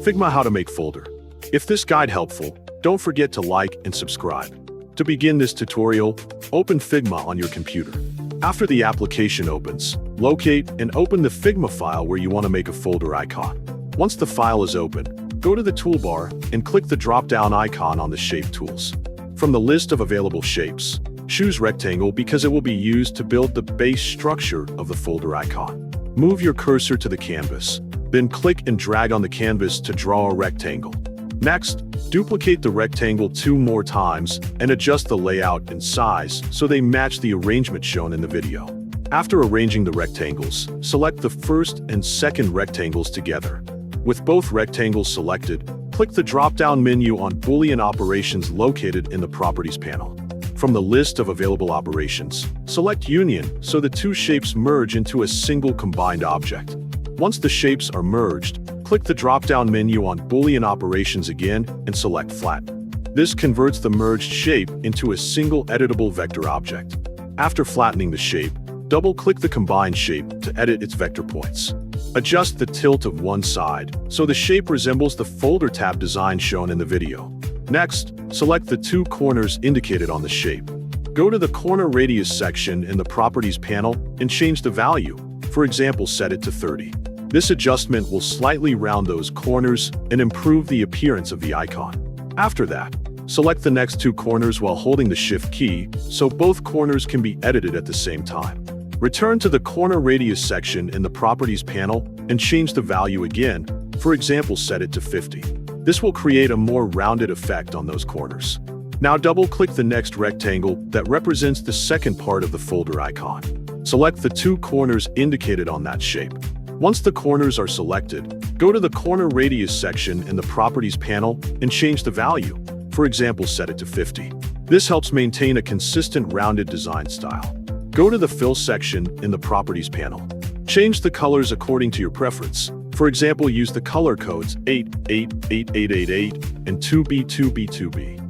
Figma How to Make Folder. If this guide helpful, don't forget to like and subscribe. To begin this tutorial, open Figma on your computer. After the application opens, locate and open the Figma file where you want to make a folder icon. Once the file is open, go to the toolbar and click the drop-down icon on the Shape tools. From the list of available shapes, choose Rectangle because it will be used to build the base structure of the folder icon. Move your cursor to the canvas, then click and drag on the canvas to draw a rectangle. Next, duplicate the rectangle 2 more times and adjust the layout and size so they match the arrangement shown in the video. After arranging the rectangles, select the first and second rectangles together. With both rectangles selected, click the drop-down menu on Boolean Operations located in the Properties panel. From the list of available operations, select Union so the two shapes merge into a single combined object. Once the shapes are merged, click the drop-down menu on Boolean Operations again and select Flatten. This converts the merged shape into a single editable vector object. After flattening the shape, double-click the combined shape to edit its vector points. Adjust the tilt of one side so the shape resembles the folder tab design shown in the video. Next, select the 2 corners indicated on the shape. Go to the corner radius section in the Properties panel and change the value. For example, set it to 30. This adjustment will slightly round those corners and improve the appearance of the icon. After that, select the next 2 corners while holding the Shift key so both corners can be edited at the same time. Return to the corner radius section in the Properties panel and change the value again. For example, set it to 50. This will create a more rounded effect on those corners. Now double-click the next rectangle that represents the second part of the folder icon. Select the 2 corners indicated on that shape. Once the corners are selected, go to the corner radius section in the Properties panel and change the value. For example, set it to 50. This helps maintain a consistent rounded design style. Go to the Fill section in the Properties panel. Change the colors according to your preference. For example, use the color codes 8888888 and 2B2B2B.